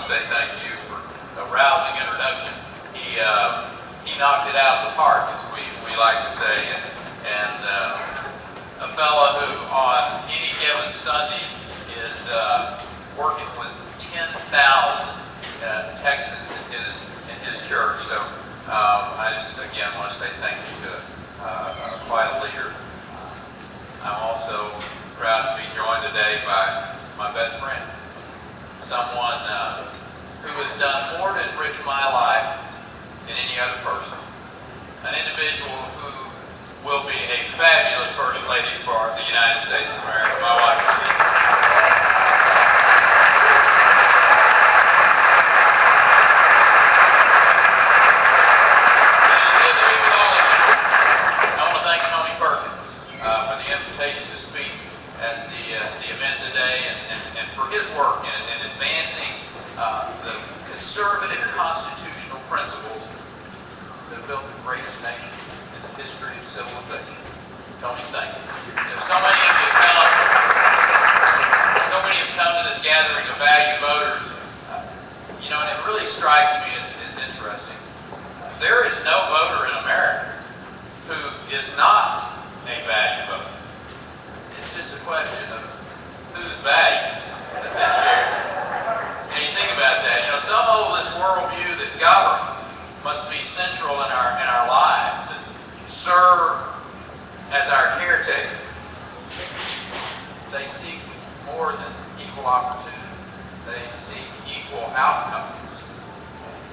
say thank you for a rousing introduction. He knocked it out of the park, as we like to say, and a fellow who on any given Sunday is working with 10,000 Texans in his church. So I just again want to say thank you to quite a leader. I'm also proud to be joined today by my best friend, someone who has done more to enrich my life than any other person, an individual who will be a fabulous First Lady for the United States of America, my wife. It is good to be with all of you. I want to thank Tony Perkins for the invitation to speak at the event today and for his work in advancing the conservative constitutional principles that built the greatest nation in the history of civilization. Tony, thank you. So many of you have come to this gathering of value voters. You know, and it really strikes me as interesting. There is no voter in America who is not a value voter. It's just a question of whose values that they share. And you think about that. You know, some hold this worldview that government must be central in our lives and serve as our caretaker. They seek more than equal opportunity. They seek equal outcomes.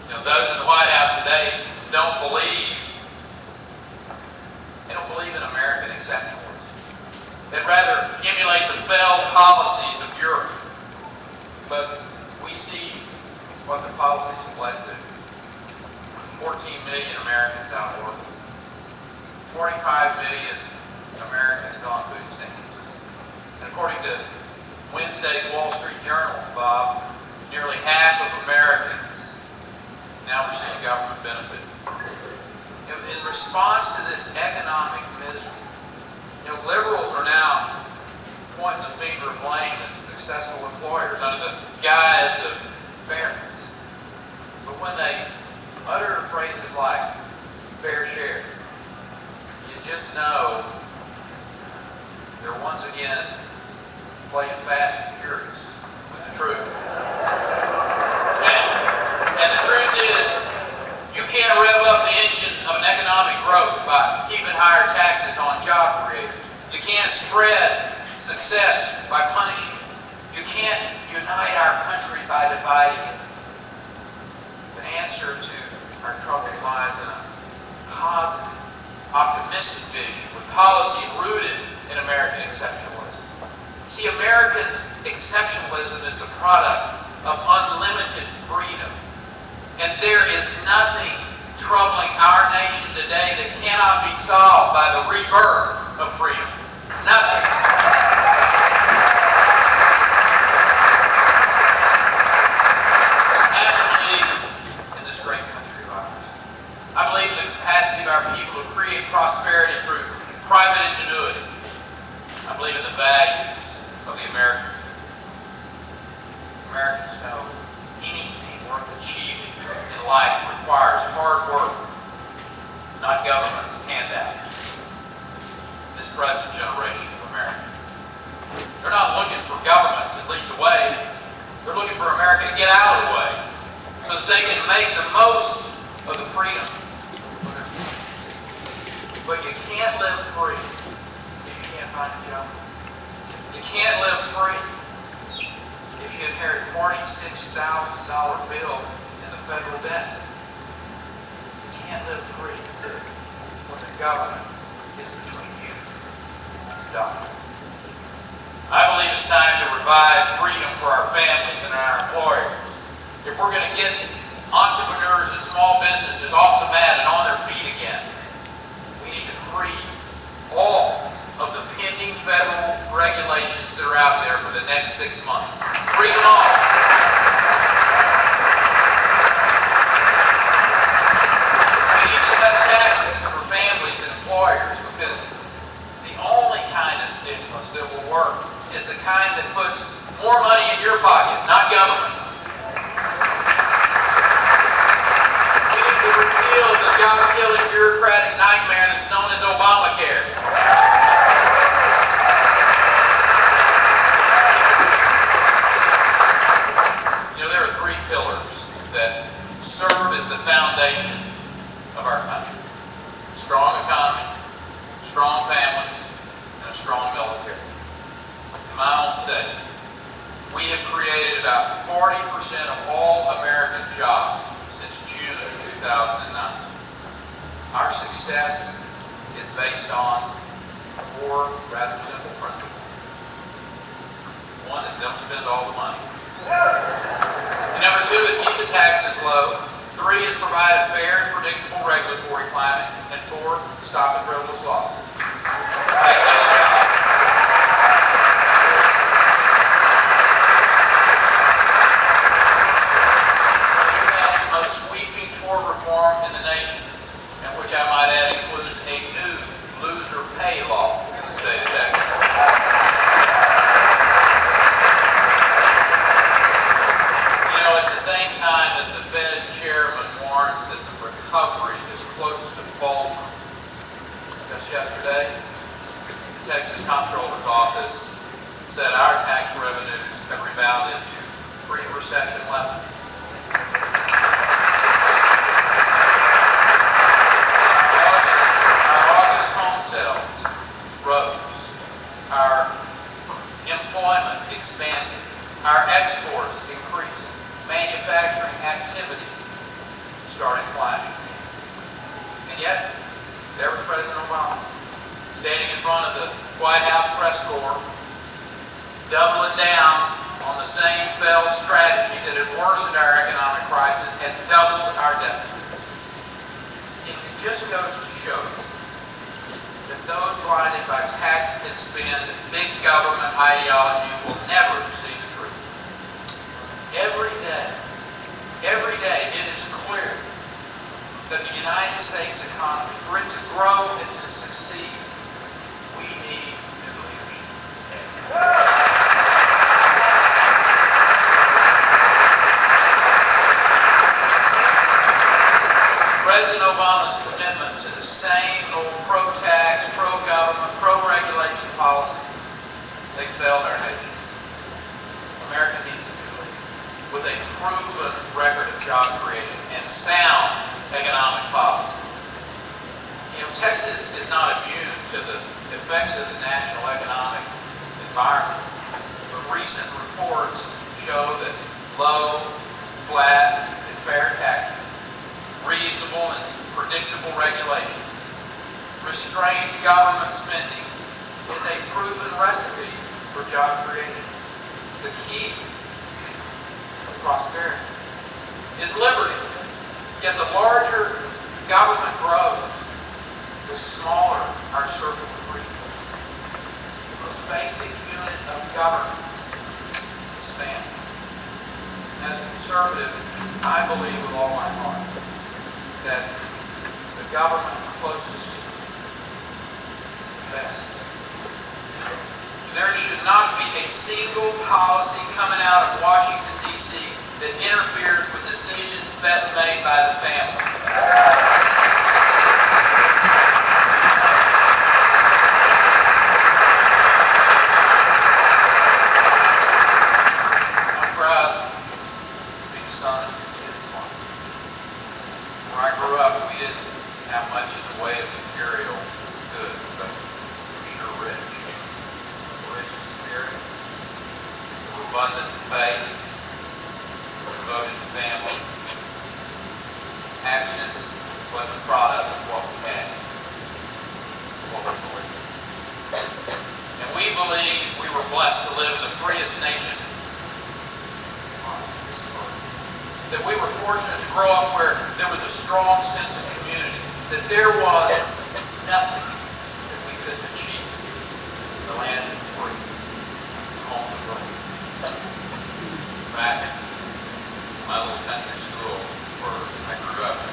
You know, those in the White House today don't believe in American exceptionalism. They'd rather emulate the failed policies of Europe. But we see what the policies have led to. 14 million Americans out of work. 45 million Americans on food stamps. And according to Wednesday's Wall Street Journal, Bob, nearly half of Americans now receive government benefits. In response to this economic misery, you know, liberals are now pointing the finger of blame at successful employers under the guise of fairness. But when they utter phrases like fair share, you just know they're once again playing fast and furious with the truth. And the truth is, you can't rev up the engine of an economic growth by heaping higher taxes on job creators. You can't spread success by punishing it. You can't unite our country by dividing it. The answer to our troubles lies in a positive, optimistic vision with policies rooted in American exceptionalism. See, American exceptionalism is the product of unlimited freedom. And there is nothing troubling our nation today that cannot be solved by the rebirth of freedom. Nothing. I believe in this great country of ours. I believe in the capacity of our people to create prosperity through private ingenuity. I believe in the values of the American people. Americans know anything worth achieving in life requires hard work, not government's handout. This present generation of Americans, they're not looking for government to lead the way. They're looking for America to get out of the way so that they can make the most of the freedom for their families. But you can't live free if you can't find a job. You can't live free if you inherit a $46,000 bill in the federal debt. You can't live free when the government is between you and God. I believe it's time to revive freedom for our families and our employers. If we're going to get entrepreneurs and small businesses off the mat and on their feet again, we need to freeze all of the pending federal regulations that are out there for the next 6 months. Freeze them all. We need to cut taxes for families and employers because the only kind of stimulus that will work is the kind that puts more money in your pocket, not government's. bureaucratic nightmare that's known as Obamacare. There are three pillars that serve as the foundation of our country: a strong economy, strong families, and a strong military. In my own state, we have created about 40% of all American jobs since June of 2009. Our success is based on four rather simple principles. One is don't spend all the money. Number two is keep the taxes low. Three is provide a fair and predictable regulatory climate. And four, stop the frivolous lawsuits. The most sweeping tort reform in the nation, and which I might add includes a new loser pay law in the state of Texas. At the same time as the Fed chairman warns that the recovery is close to faltering, just yesterday, the Texas Comptroller's Office said our tax revenues have rebounded to pre-recession levels. Our August home sales rose. Our employment expanded. Our exports increased. Manufacturing activity started climbing. And yet, there was President Obama, standing in front of the White House press corps, doubling down on the same failed strategy that had worsened our economic crisis and doubled our deficits. It just goes to show you that those blinded by tax and spend, big government ideology will never see the truth. Every day it is clear that the United States economy, for it to grow and to succeed, we need new leadership. President Obama's commitment to the same old pro-tax, pro-government, pro-regulation policies, they failed our nation. America needs a new leader with a proven record of job creation and sound economic policies. Texas is not immune to the effects of the national economic environment, but recent reports show that low, flat, and fair taxes, reasonable and predictable regulations, restrained government spending is a proven recipe for job creation. The key to prosperity is liberty. Yet the larger government grows, the smaller our circle of freedom. The most basic unit of governance is family. As a conservative, I believe with all my heart that the government closest to you is the best. There should not be a single policy coming out of Washington, D.C. that interferes with decisions best made by the family. Abundant faith, devoted family, happiness was the product of what we had, what we believe. And we believe we were blessed to live in the freest nation on this earth. That we were fortunate to grow up where there was a strong sense of community, that there was nothing that we couldn't achieve. The land of the free, home of the brave. Back in my little country school where I grew up and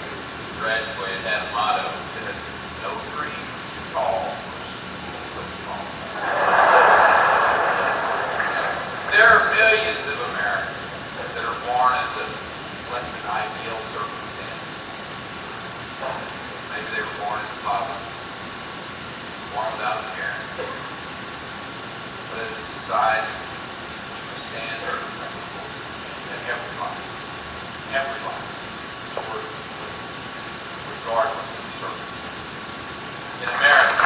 graduated had a motto that said, "No dream too tall for a school so small." There are millions of Americans that are born into less than ideal circumstances. Maybe they were born decide we must stand for the principle that every life is worth living, regardless of the circumstances. In America,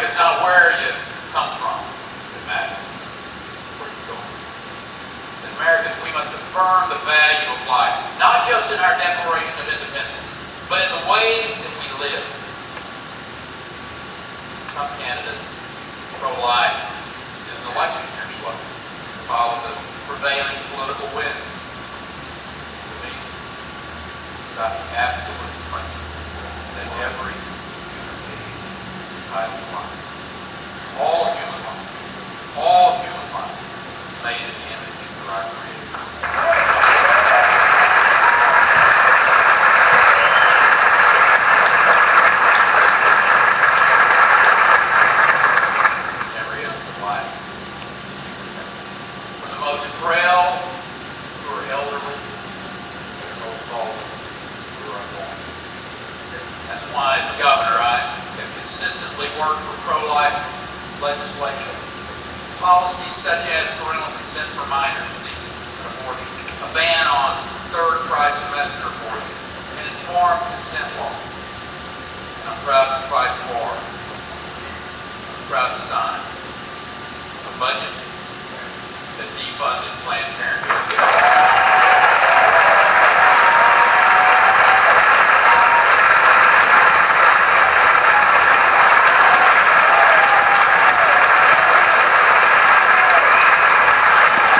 it's not where you come from that matters, where you're going. As Americans, we must affirm the value of life, not just in our Declaration of Independence, but in the ways that we live. Some candidates, pro-life is an election year slogan to follow the prevailing political winds. For me, it's about the absolute principle that every human being is entitled to life. All human life is made in the image of our Creator. Every ounce of life is to be protected. From the most frail who are elderly, to the most vulnerable who are unborn. That's why, as governor, I have consistently worked for pro-life legislation. Policies such as parental consent for minors seeking an abortion, a ban on third trimester abortion, and informed consent law. And I'm proud to fight for, I was proud to sign a budget that defunded Planned Parenthood.